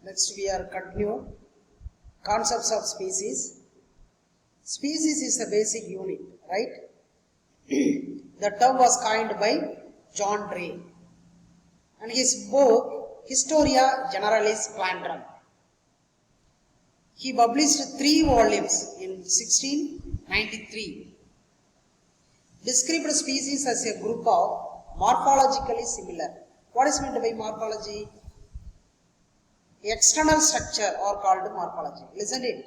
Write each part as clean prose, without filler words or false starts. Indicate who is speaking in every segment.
Speaker 1: Next we are continue concepts of species. Species is a basic unit, right? The term was coined by John Gray and his book Historia Generalis Plantarum. He published 3 volumes in 1693. Described species as a group of morphologically similar. What is meant by morphology? External structure are called morphology. Listen to it.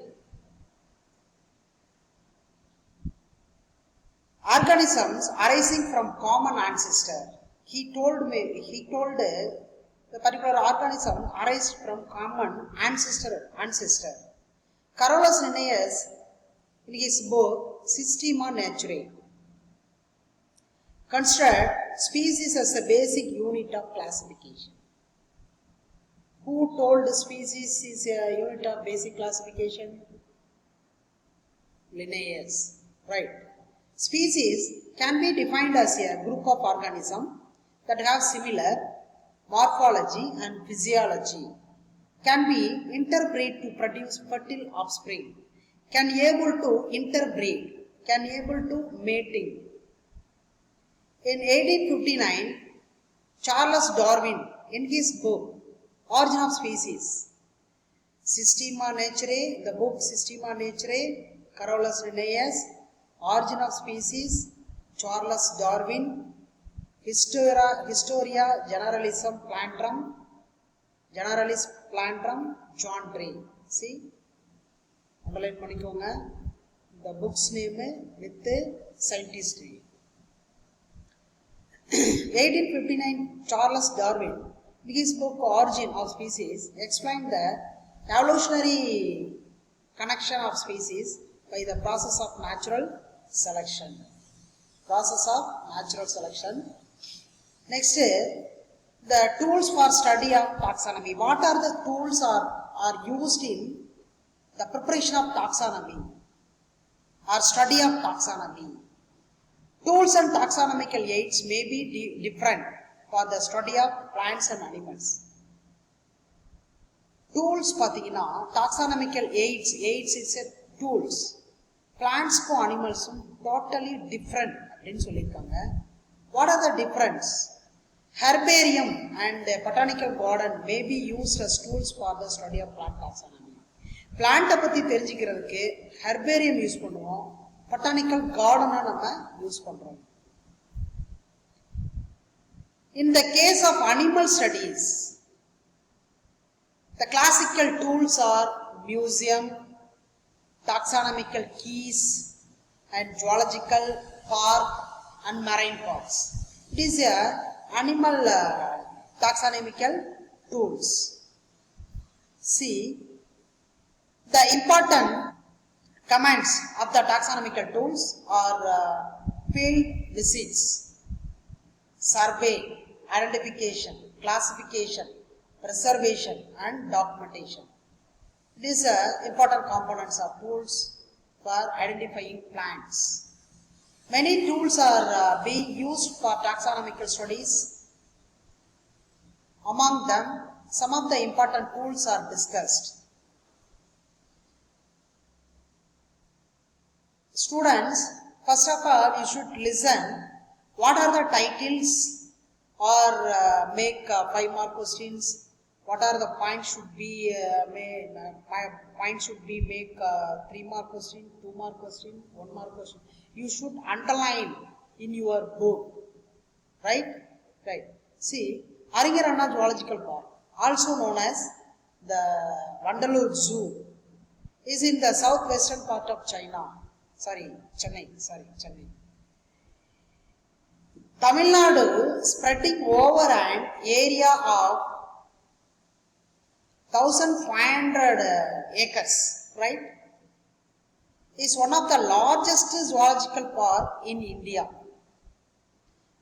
Speaker 1: Organisms arising from common ancestor. He told the particular organism arised from common ancestor. Carolus Linnaeus, in his book Systema Naturae, considered species as a basic unit of classification. Who told species is a unit of basic classification? Linnaeus, right? Species can be defined as a group of organisms that have similar morphology and physiology, can be interbred to produce fertile offspring, can able to interbreed, can able to mating. In 1859, Charles Darwin, in his book Origin of Species, Systema Naturae, the book Systema Naturae, Carolus Linnaeus, Origin of Species, Charles Darwin, Historia Generalis Plantarum, John Gray. See, underline panikonga, the book's name with the scientist name. 1859, Charles Darwin, in his book Origin of Species, explained the evolutionary connection of species by the process of natural selection. Next, the tools for study of taxonomy. What are the tools are used in the preparation of taxonomy or study of taxonomy? Tools and taxonomical aids may be different for the study of plants and animals. Tools pathina taxonomical aids is a tools. Plants ko animals totally different appdinu sollirukanga. What are the difference? Herbarium and botanical garden may be used as tools for the study of plant taxonomy. Plant பத்தி தெரிஞ்சிக்கிறதுக்கு herbarium use பண்ணுவோம், botanical garden நம்ம use பண்றோம். In the case of animal studies, the classical tools are museum, taxonomical keys, and zoological park and marine parks. It is a animal taxonomical tools. See, the important commands of the taxonomical tools are field visits, survey, identification, classification, preservation, and documentation. These are important components of tools for identifying plants. Many tools are being used for taxonomical studies. Among them, some of the important tools are discussed. Students, first of all, you should listen. What are the titles or make 5 mark questions? What are the points should be made? Points should be make 3 mark question, 2 mark question, 1 mark question. You should underline in your book, right? Right. See, Aringer Anna Zoological Park, also known as the Vandalur Zoo, is in the southwestern part of Chennai. Tamil Nadu, spreading over an area of 1,500 acres, right, is one of the largest zoological park in India.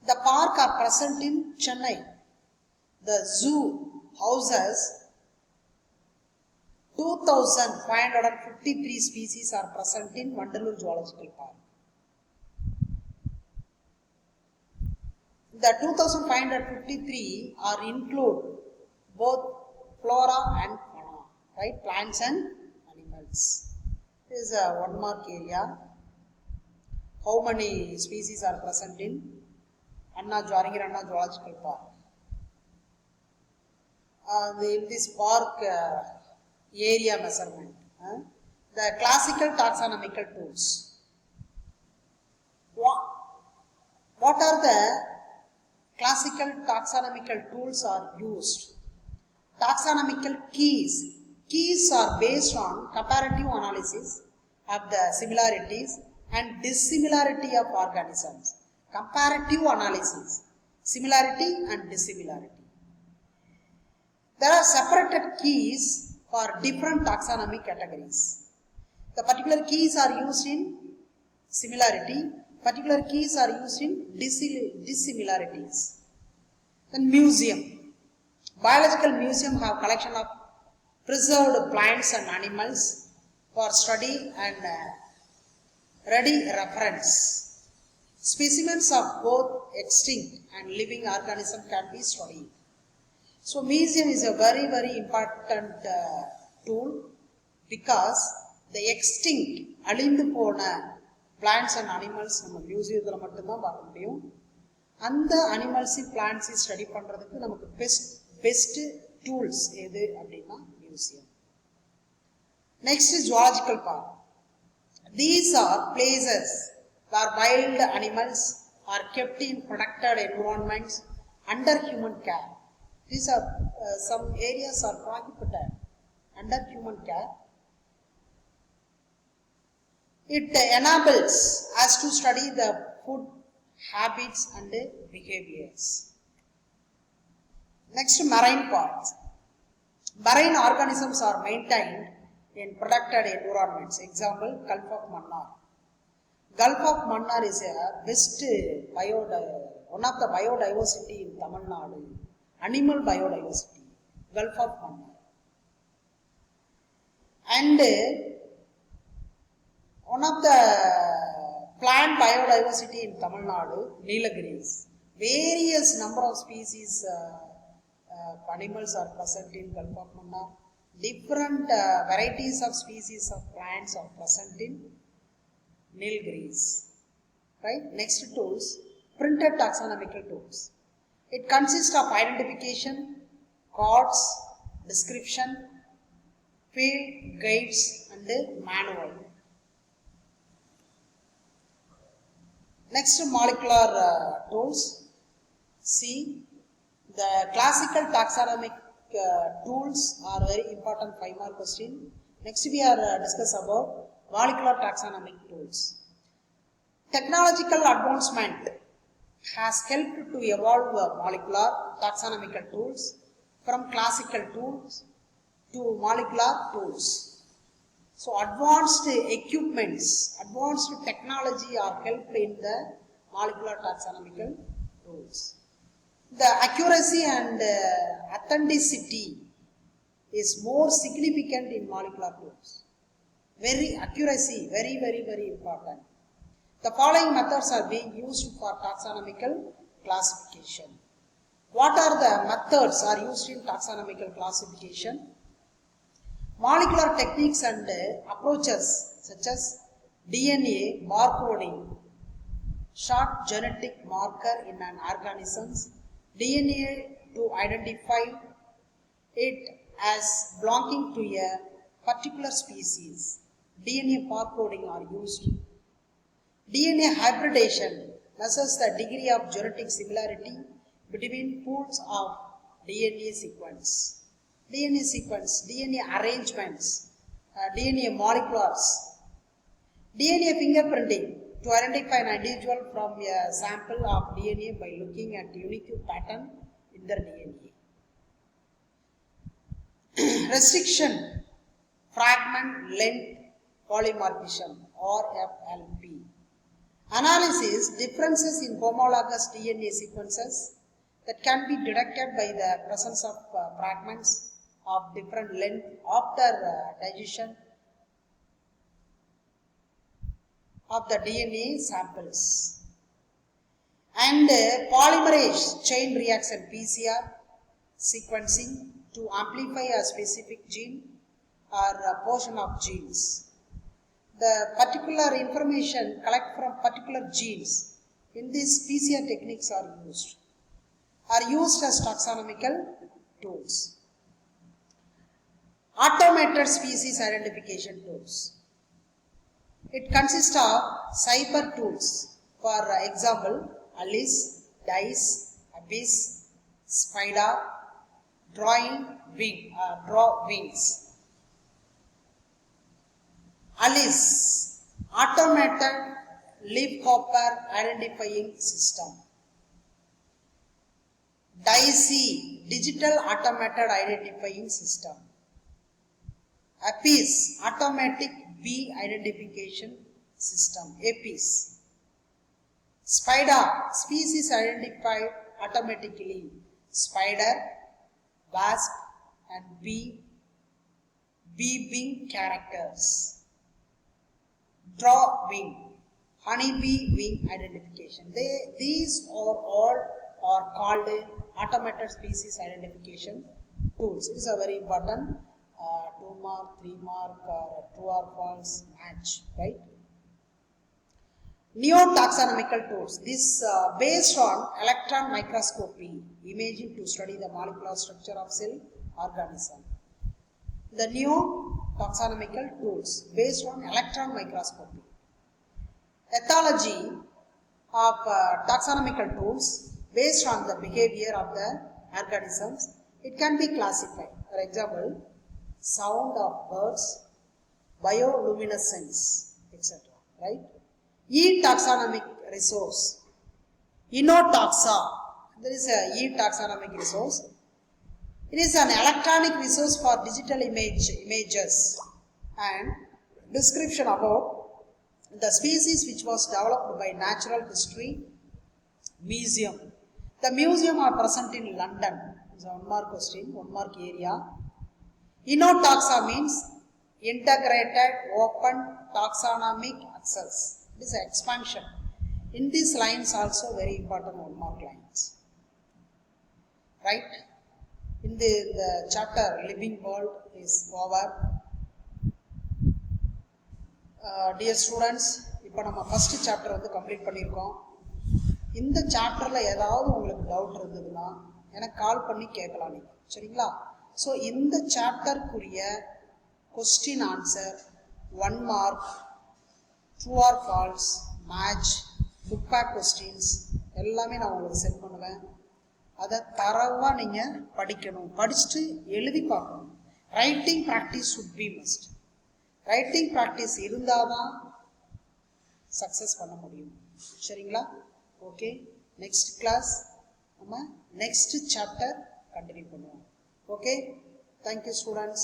Speaker 1: The park are present in Chennai. The zoo houses 2,553 species are present in Vandalur Zoological Park. The 2,553 are include both flora and fauna. right? Plants and animals. This is a 1 mark area. How many species are present in Anna Zoological Park? In this park area measurement, the classical taxonomical tools. What are the classical taxonomical tools are used? Taxonomical keys. Keys are based on comparative analysis of the similarities and dissimilarity of organisms. Comparative analysis, similarity and dissimilarity. There are separated keys for different taxonomic categories. The particular keys are used in similarity, particular keys are used in dissimilarities. Then museum. Biological museum have collection of preserved plants and animals for study and ready reference. Specimens of both extinct and living organisms can be studied. So museum is a very, very important tool because the extinct, அழிந்து போன plants and animals நம்ம மியூசியத்தில் மட்டும்தான் பார்க்க முடியும். அந்த அனிமல்ஸையும் பிளான்ட்ஸையும் study பண்ணுறதுக்கு நமக்கு பெஸ்ட் டூல்ஸ் எது அப்படின்னா museum. Next zoological park. These are places where wild animals are kept in protected environments under human care. These are some areas are prohibited under human care. It enables us to study the food habits and behaviors. Next, marine parks. Marine organisms are maintained in protected environments. Example, Gulf of Mannar. Gulf of Mannar is a best one of the biodiversity in Tamil Nadu. Animal biodiversity, Gulf of Mannar. And one of the plant biodiversity in Tamil Nadu, Nilgiris. Various number of species animals are present in Gulf of Mannar. Different varieties of species of plants are present in Nilgiris. Right? Next tools, printed taxonomical tools. It consists of identification, cards, description, field guides and manual. Next, molecular tools. See, the classical taxonomic tools are very important 5-mark question. Next, we are discuss about molecular taxonomic tools. Technological advancement has helped to evolve molecular taxonomical tools from classical tools to molecular tools. So advanced equipments, advanced technology are helped in the molecular taxonomical tools. The accuracy and authenticity is more significant in molecular tools. Accuracy, very, very, very important. The following methods are being used for taxonomical classification. What are the methods are used in taxonomical classification? Molecular techniques and approaches such as DNA barcoding, short genetic marker in an organism's DNA to identify it as belonging to a particular species. DNA barcoding are used. DNA hybridization measures the degree of genetic similarity between pools of DNA sequence. DNA arrangements, DNA moleculars, DNA fingerprinting to identify an individual from a sample of DNA by looking at unique pattern in their DNA. Restriction, fragment length polymorphism or FLP. Analysis, differences in homologous DNA sequences that can be detected by the presence of fragments of different length after digestion of the DNA samples. And polymerase chain reaction PCR sequencing to amplify a specific gene or a portion of genes. The particular information collected from particular genes in these PCR techniques are used as taxonomical tools. Automated species identification tools. It consists of cyber tools. For example, ALICE, DICE, ABIS, SPIDA, draw wings. ALICE, automated leafhopper identifying system. DICE, digital automated identifying system. APIS, automatic bee identification system. APIS. SPIDA, species identified automatically. Spider, wasp, and bee wing characters. Draw wing, honeybee wing identification. These are called automated species identification tools. It is a very important 2 mark, 3 mark, true or false match, right? Neo-taxonomical tools. This based on electron microscopy, imaging to study the molecular structure of cell organism. The neo-taxonomical tools based on electron microscopy. Ethology of taxonomical tools based on the behavior of the organisms. It can be classified. For example, sound of birds, bioluminescence, etc. Right? E-taxonomic resource. Inotaxa. There is a E-taxonomic resource. It is an electronic resource for digital images and description about the species which was developed by Natural History Museum. The museum are present in London. It's a 1 mark question, 1 mark area. Inotaxa means integrated open taxonomic access. It is an expansion. In these lines also very important 1 mark lines. Right? In the chapter Living World is over. Dear students, இப்போ நம்ம first chapter வந்து complete பண்ணியிருக்கோம். இந்த சாப்டர்ல ஏதாவது உங்களுக்கு doubt இருந்ததுன்னா எனக்கு கால் பண்ணி கேட்கலாம் நீங்க. சரிங்களா? ஸோ இந்த சாப்டருக்குரிய question answer 1 mark, true or false, match, book back questions எல்லாமே நான் உங்களுக்கு சென்ட் பண்ணுவேன். அதை தரவாக நீங்கள் படிக்கணும், படிச்சுட்டு எழுதி பார்க்கணும். Writing practice should be must. Writing practice இருந்தால் தான் சக்ஸஸ் பண்ண முடியும். சரிங்களா? ஓகே, நெக்ஸ்ட் கிளாஸ் நம்ம நெக்ஸ்ட் சாப்டர் கண்டினியூ பண்ணுவோம். Okay, thank you students.